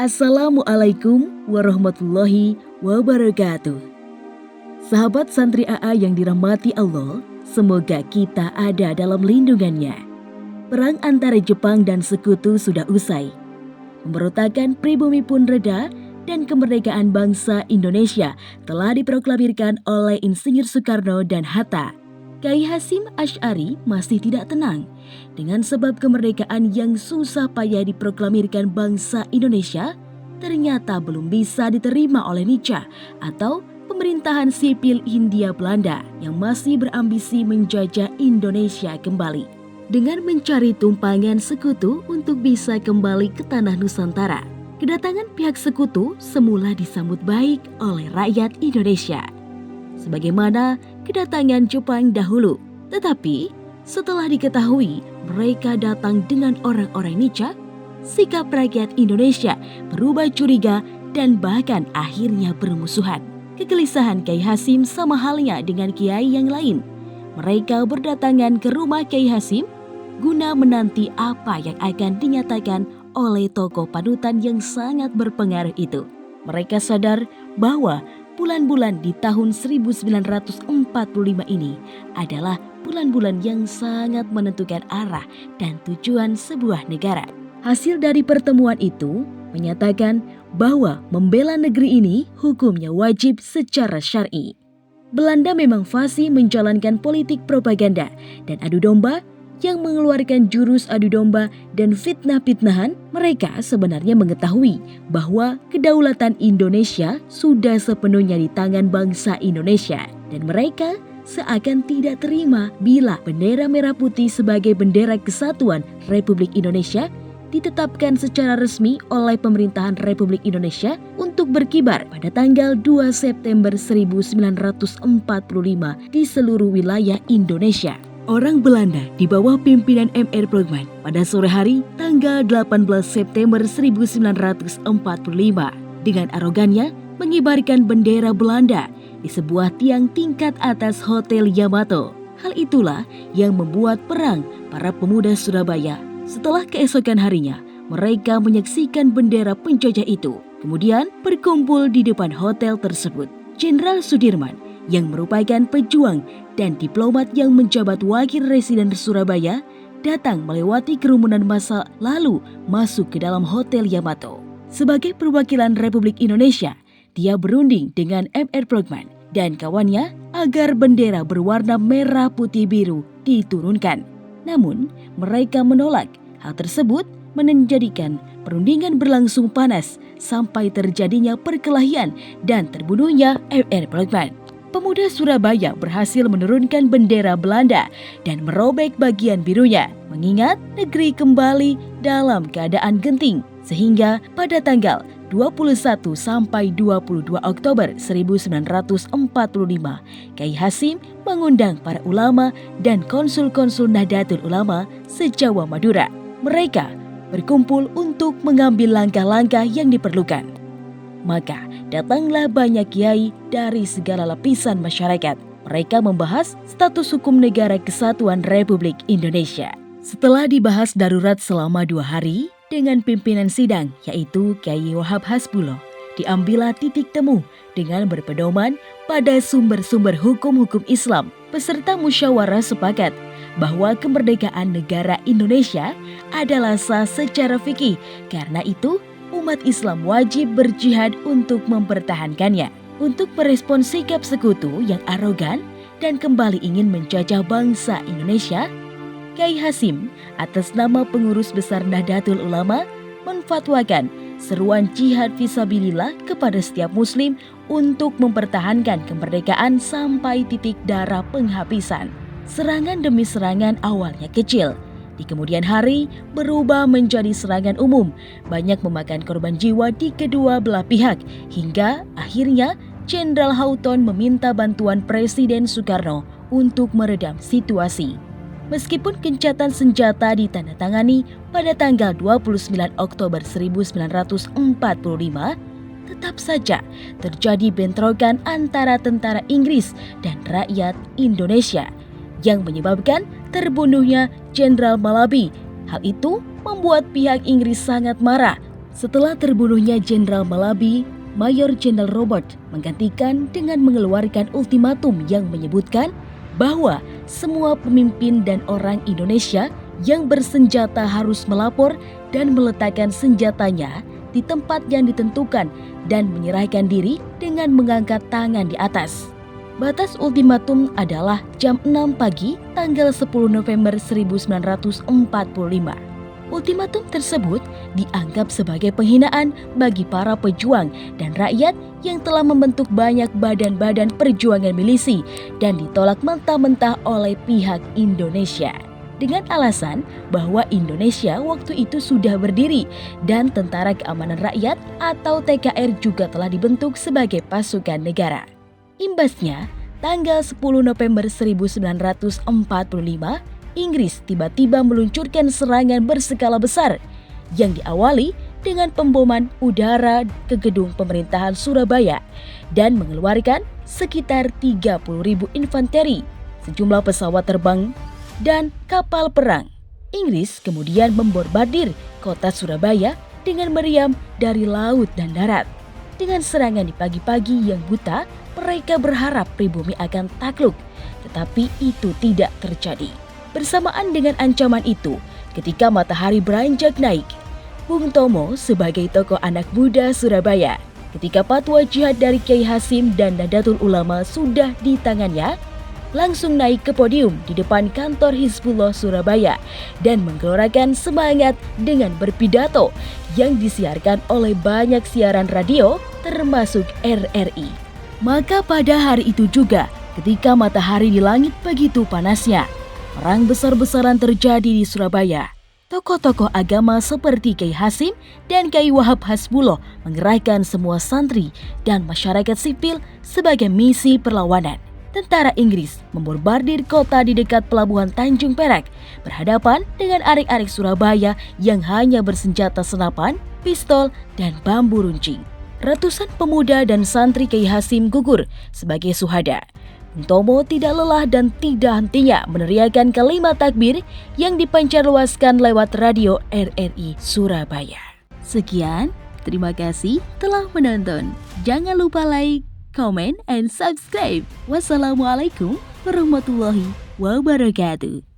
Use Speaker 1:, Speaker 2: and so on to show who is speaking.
Speaker 1: Assalamualaikum warahmatullahi wabarakatuh. Sahabat santri AA yang dirahmati Allah, semoga kita ada dalam lindungannya. Perang antara Jepang dan sekutu sudah usai. Pemberontakan pribumi pun reda dan kemerdekaan bangsa Indonesia telah diproklamirkan oleh Insinyur Soekarno dan Hatta. Kyai Hasyim Asy'ari masih tidak tenang dengan sebab kemerdekaan yang susah payah diproklamirkan bangsa Indonesia ternyata belum bisa diterima oleh Nica atau pemerintahan sipil Hindia Belanda yang masih berambisi menjajah Indonesia kembali dengan mencari tumpangan sekutu untuk bisa kembali ke tanah Nusantara. Kedatangan pihak sekutu semula disambut baik oleh rakyat Indonesia sebagaimana kedatangan Jepang dahulu. Tetapi setelah diketahui mereka datang dengan orang-orang Nica, sikap rakyat Indonesia berubah curiga dan bahkan akhirnya bermusuhan. Kegelisahan Kyai Hasyim sama halnya dengan kiai yang lain. Mereka berdatangan ke rumah Kyai Hasyim guna menanti apa yang akan dinyatakan oleh tokoh panutan yang sangat berpengaruh itu. Mereka sadar bahwa bulan-bulan di tahun 1945 ini adalah bulan-bulan yang sangat menentukan arah dan tujuan sebuah negara. Hasil dari pertemuan itu menyatakan bahwa membela negeri ini hukumnya wajib secara syar'i. Belanda memang fasih menjalankan politik propaganda dan adu domba yang mengeluarkan jurus adu domba dan fitnah-fitnahan. Mereka sebenarnya mengetahui bahwa kedaulatan Indonesia sudah sepenuhnya di tangan bangsa Indonesia dan mereka seakan tidak terima bila bendera merah putih sebagai bendera kesatuan Republik Indonesia ditetapkan secara resmi oleh pemerintahan Republik Indonesia untuk berkibar pada tanggal 2 September 1945 di seluruh wilayah Indonesia. Orang Belanda di bawah pimpinan M.R. Ploegman pada sore hari tanggal 18 September 1945 dengan arogannya mengibarkan bendera Belanda di sebuah tiang tingkat atas Hotel Yamato. Hal itulah yang membuat perang para pemuda Surabaya. Setelah keesokan harinya, mereka menyaksikan bendera penjajah itu, kemudian berkumpul di depan hotel tersebut. Jenderal Sudirman yang merupakan pejuang dan diplomat yang menjabat wakil residen Surabaya datang melewati kerumunan massa lalu masuk ke dalam Hotel Yamato. Sebagai perwakilan Republik Indonesia, dia berunding dengan M.R. Ploegman dan kawannya agar bendera berwarna merah putih biru diturunkan. Namun, mereka menolak. Hal tersebut menjadikan perundingan berlangsung panas sampai terjadinya perkelahian dan terbunuhnya M.R. Ploegman. Pemuda Surabaya berhasil menurunkan bendera Belanda dan merobek bagian birunya, mengingat negeri kembali dalam keadaan genting. Sehingga pada tanggal 21 sampai 22 Oktober 1945, Kyai Hasyim mengundang para ulama dan konsul-konsul Nahdlatul Ulama se-Jawa Madura. Mereka berkumpul untuk mengambil langkah-langkah yang diperlukan. Maka datanglah banyak kiai dari segala lapisan masyarakat. Mereka membahas status hukum negara kesatuan Republik Indonesia. Setelah dibahas darurat selama 2 hari dengan pimpinan sidang yaitu Kyai Wahab Hasbuloh, diambillah titik temu dengan berpedoman pada sumber-sumber hukum-hukum Islam. Peserta musyawarah sepakat bahwa kemerdekaan negara Indonesia adalah sah secara fikih. Karena itu, umat Islam wajib berjihad untuk mempertahankannya. Untuk merespon sikap sekutu yang arogan dan kembali ingin menjajah bangsa Indonesia, Kyai Hasyim atas nama pengurus besar Nahdlatul Ulama menfatwakan seruan jihad fisabilillah kepada setiap muslim untuk mempertahankan kemerdekaan sampai titik darah penghabisan. Serangan demi serangan awalnya kecil, di kemudian hari berubah menjadi serangan umum, banyak memakan korban jiwa di kedua belah pihak, hingga akhirnya Jenderal Houghton meminta bantuan Presiden Soekarno untuk meredam situasi. Meskipun gencatan senjata ditandatangani pada tanggal 29 Oktober 1945, tetap saja terjadi bentrokan antara tentara Inggris dan rakyat Indonesia yang menyebabkan terbunuhnya Jenderal Malabi. Hal itu membuat pihak Inggris sangat marah. Setelah terbunuhnya Jenderal Malabi, Mayor Jenderal Robert menggantikan dengan mengeluarkan ultimatum yang menyebutkan bahwa semua pemimpin dan orang Indonesia yang bersenjata harus melapor dan meletakkan senjatanya di tempat yang ditentukan dan menyerahkan diri dengan mengangkat tangan di atas. Batas ultimatum adalah jam 6 pagi tanggal 10 November 1945. Ultimatum tersebut dianggap sebagai penghinaan bagi para pejuang dan rakyat yang telah membentuk banyak badan-badan perjuangan milisi dan ditolak mentah-mentah oleh pihak Indonesia. Dengan alasan bahwa Indonesia waktu itu sudah berdiri dan Tentara Keamanan Rakyat atau TKR juga telah dibentuk sebagai pasukan negara. Imbasnya, tanggal 10 November 1945, Inggris tiba-tiba meluncurkan serangan berskala besar yang diawali dengan pemboman udara ke gedung pemerintahan Surabaya dan mengeluarkan sekitar 30.000 infanteri, sejumlah pesawat terbang, dan kapal perang. Inggris kemudian membombardir kota Surabaya dengan meriam dari laut dan darat. Dengan serangan di pagi-pagi yang buta, mereka berharap pribumi akan takluk, tetapi itu tidak terjadi. Bersamaan dengan ancaman itu, ketika matahari beranjak naik, Bung Tomo sebagai tokoh anak muda Surabaya, ketika fatwa jihad dari Kiai Hasim dan Nahdlatul Ulama sudah di tangannya, langsung naik ke podium di depan kantor Hizbullah Surabaya dan menggelorakan semangat dengan berpidato yang disiarkan oleh banyak siaran radio termasuk RRI. Maka pada hari itu juga, ketika matahari di langit begitu panasnya, perang besar-besaran terjadi di Surabaya. Tokoh-tokoh agama seperti Kiai Hasim dan Kiai Wahab Hasbullah mengerahkan semua santri dan masyarakat sipil sebagai misi perlawanan. Tentara Inggris membombardir kota di dekat pelabuhan Tanjung Perak berhadapan dengan arek-arek Surabaya yang hanya bersenjata senapan, pistol, dan bambu runcing. Ratusan pemuda dan santri Kiai Hasim gugur sebagai syuhada. Bung Tomo tidak lelah dan tidak hentinya meneriakkan kalimat takbir yang dipancarluaskan lewat radio RRI Surabaya. Sekian, terima kasih telah menonton. Jangan lupa like, comment, and subscribe. Wassalamualaikum warahmatullahi wabarakatuh.